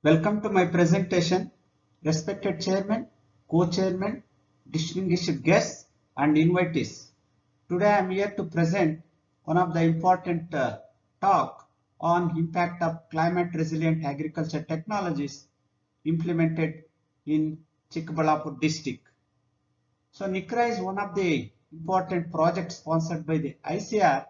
Welcome to my presentation, respected chairman, co-chairman, distinguished guests and invitees. Today I am here to present one of the important talk on impact of climate resilient agriculture technologies implemented in Chikkaballapur district. So NICRA is one of the important projects sponsored by the ICR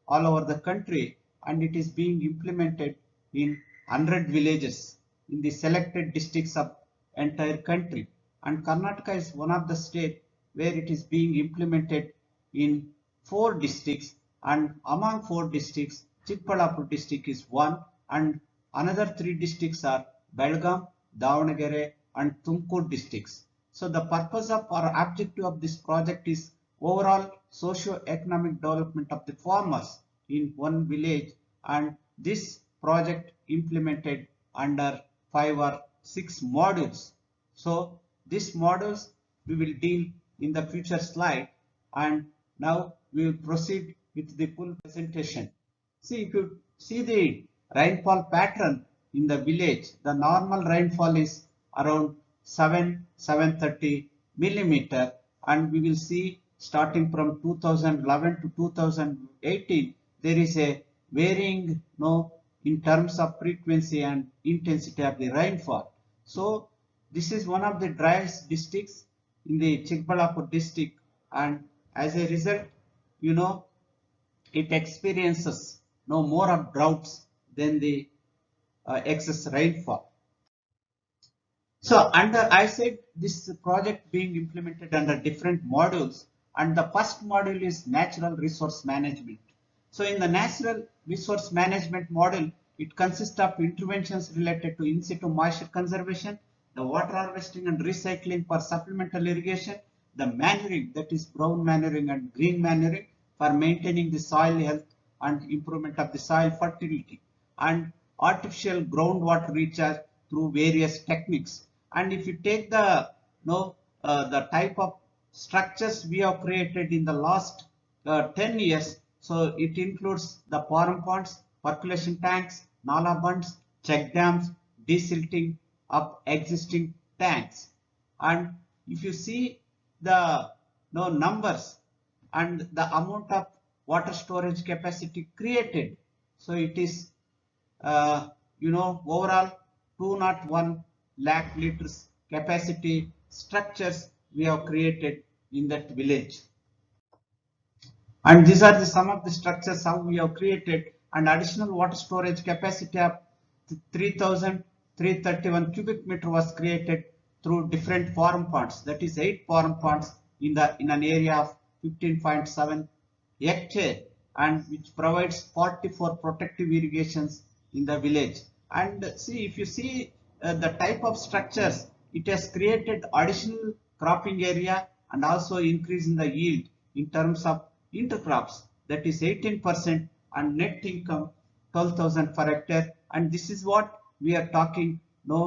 all over the country, and it is being implemented in 100 villages in the selected districts of entire country. And Karnataka is one of the states where it is being implemented in 4 districts, and among 4 districts, Chikkaballapur district is one, and another 3 districts are Belgaum, Davanagere and Tumkur districts. So the purpose of or objective of this project is overall socio-economic development of the farmers in one village, and this project implemented under 5 or 6 modules. So these modules we will deal in the future slide, and now we will proceed with the full presentation. See, if you see the rainfall pattern in the village, the normal rainfall is around 730 millimeter, and we will see starting from 2011 to 2018 there is a varying in terms of frequency and intensity of the rainfall. So this is one of the driest districts in the Chikkaballapur district, and as a result it experiences more of droughts than the excess rainfall. So I said this project being implemented under different modules, and the first module is natural resource management. So in the natural resource management module, it consists of interventions related to in situ moisture conservation, the water harvesting and recycling for supplemental irrigation, the manuring, that is brown manuring and green manuring for maintaining the soil health and improvement of the soil fertility, and artificial groundwater recharge through various techniques. And if you take the the type of structures we have created in the last 10 years, so it includes the parum ponds, percolation tanks, nala bunds, check dams, desilting of existing tanks. And if you see the numbers and the amount of water storage capacity created, so it is overall 201 lakh liters capacity structures we have created in that village. And these are some of the structures how we have created, and additional water storage capacity of 3,331 cubic meter was created through different parum ponds, that is 8 parum ponds in an area of 15.7 hectare, and which provides 44 protective irrigations in the village. And see, if you see the type of structures, it has created additional cropping area and also increase in the yield in terms of intercrops, that is 18%, and net income 12,000 per hectare. And this is what we are talking,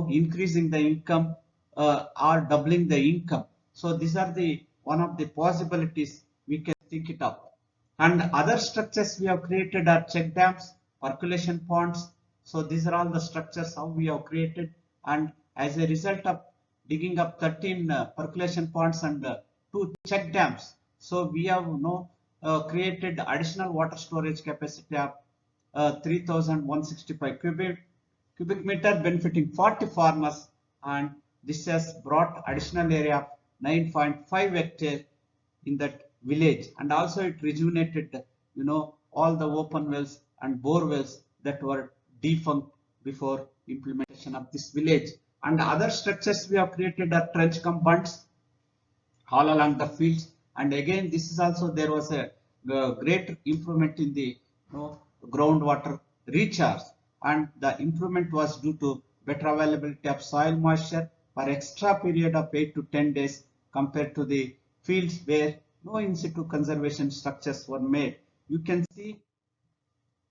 increasing the income or doubling the income. So these are the one of the possibilities we can think it up. And other structures we have created are check dams, percolation ponds. So these are all the structures how we have created, and as a result of digging up 13 percolation ponds and 2 check dams, so we have created additional water storage capacity of 3,165 cubic meter, benefiting 40 farmers, and this has brought additional area of 9.5 hectare in that village. And also it rejuvenated all the open wells and bore wells that were defunct before implementation of this village. And other structures we have created are trench cum bunds all along the fields, and again this is also there was a great improvement in the groundwater recharge, and the improvement was due to better availability of soil moisture for extra period of 8 to 10 days compared to the fields where no in situ conservation structures were made. You can see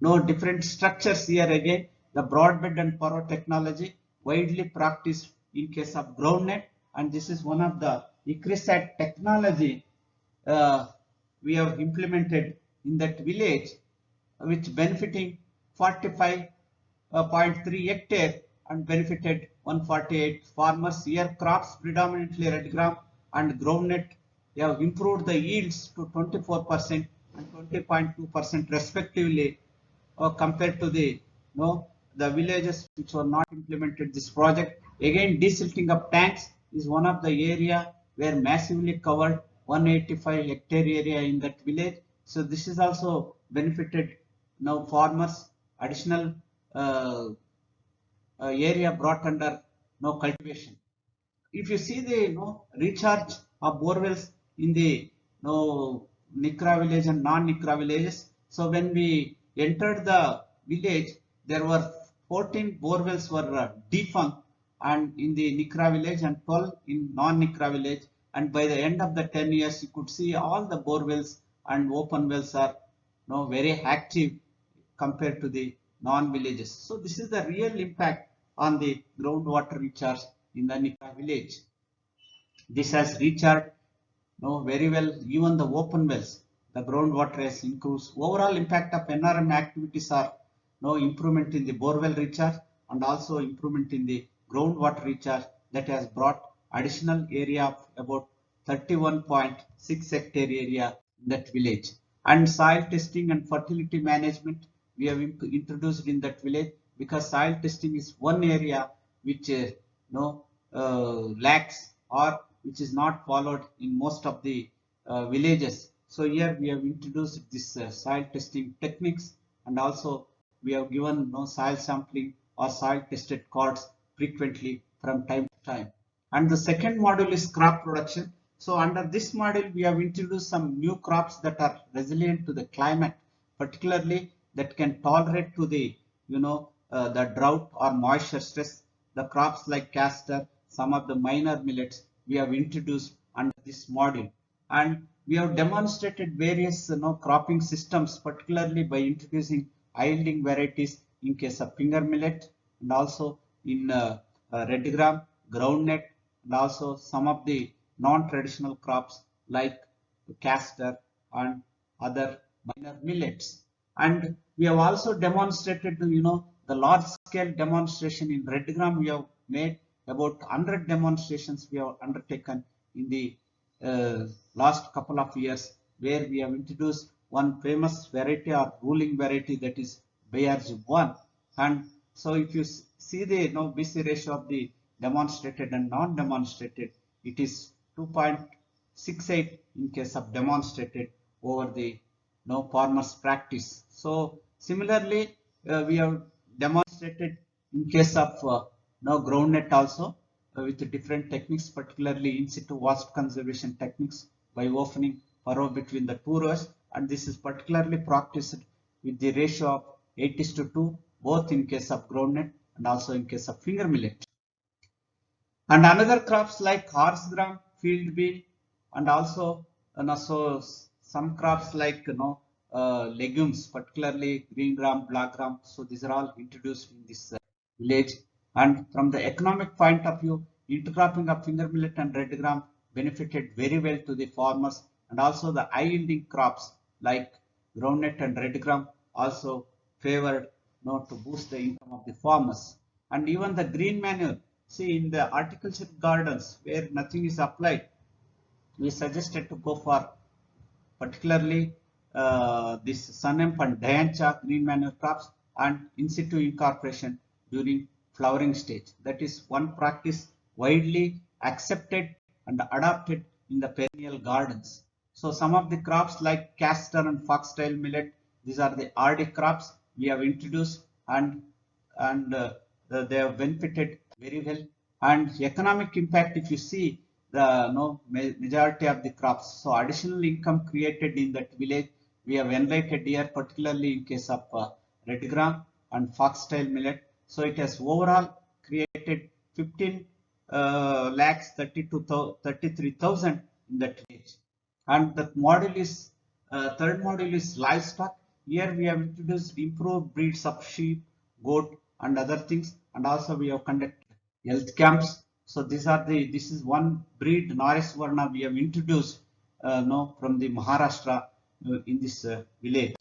different structures here. Again, the broadbed and furrow technology widely practiced in case of groundnut, and this is one of the NICRA technology we have implemented in that village, which benefiting 45.3 hectare, and benefited 148 farmers. Here crops predominantly red gram and groundnut have improved the yields to 24% and 20.2% respectively, compared to the the villages which were not implemented this project. Again, desilting of tanks is one of the area where massively covered 185 hectare area in that village. So this is also benefited now farmers. Additional uh, area brought under cultivation. If you see the recharge of borewells in the NICRA village and non-NICRA villages. So when we entered the village, there were 14 borewells were defunct, and in the NICRA village, and 12 in non-NICRA village. And by the end of the 10 years, you could see all the borewells and open wells are very active compared to the non-villages. So this is the real impact on the groundwater recharge in the NICRA village. This has recharged very well even the open wells. The groundwater has increased. Overall impact of NRM activities are improvement in the borewell recharge and also improvement in the groundwater recharge that has brought additional area of about 31.6 hectare area in that village. And soil testing and fertility management we have introduced in that village, because soil testing is one area which lacks or which is not followed in most of the villages. So here we have introduced this soil testing techniques, and also we have given soil sampling or soil tested cords frequently from time to time. And the second module is crop production. So under this module we have introduced some new crops that are resilient to the climate, particularly that can tolerate to the the drought or moisture stress. The crops like castor, some of the minor millets we have introduced under this module, and we have demonstrated various cropping systems, particularly by introducing yielding varieties in case of finger millet, and also in red gram, groundnut, and also some of the non-traditional crops like castor and other minor millets. And we have also demonstrated the large scale demonstration in red gram. We have made about 100 demonstrations we have undertaken in the last couple of years, where we have introduced one famous variety or ruling variety, that is BRG1. And so if you see the BC ratio of the demonstrated and non-demonstrated, it is 2.68 in case of demonstrated over the farmers practice. So similarly, we have demonstrated in case of groundnut also with different techniques, particularly in situ water conservation techniques by opening furrow between the two rows, and this is particularly practiced with the ratio of 8:2, both in case of groundnut and also in case of finger millet. And another crops like horse gram, field bean, and also so some crops like legumes, particularly green gram, black gram. So these are all introduced in this village. And from the economic point of view, intercropping of finger millet and red gram benefited very well to the farmers, and also the high yielding crops like groundnut and red gram also favored to boost the income of the farmers. And even the green manure, see in the horticulture gardens where nothing is applied, we suggested to go for particularly this Sunamp and Diancha green manure crops and in situ incorporation during flowering stage. That is one practice widely accepted and adopted in the perennial gardens. So some of the crops like castor and foxtail millet, these are the hardy crops we have introduced, and they have benefited very well. And economic impact, if you see the majority of the crops, so additional income created in that village we have enlightened here, particularly in case of red gram and foxtail millet. So it has overall created 15 lakhs 33,000 in that village. And the module is third module is livestock. Here we have introduced improved breeds of sheep, goat, and other things, and also we have conducted health camps. So this is one breed Norris Varna we have introduced from the Maharashtra in this village.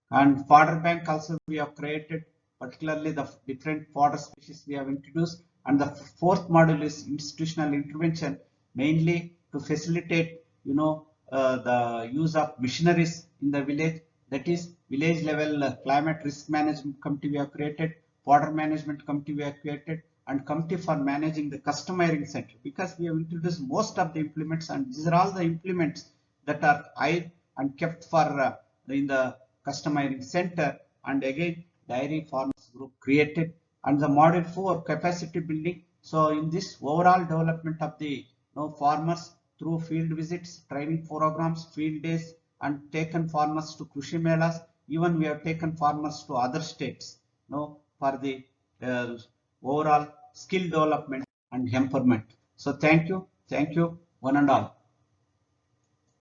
And fodder bank also we have created particularly the different fodder species we have introduced. And the fourth module is institutional intervention, mainly to facilitate, the use of missionaries in the village. That is, village level climate risk management committee we have created, fodder management committee we have created, and committee for managing the customizing center, because we have introduced most of the implements, and these are all the implements that are eyed and kept for in the customizing center. And again, dairy farmers group created. And the model 4, capacity building. So in this overall development of the farmers through field visits, training programs, field days, and taken farmers to Krushi Melas. Even we have taken farmers to other states, for the overall skill development and empowerment. So thank you, one and all.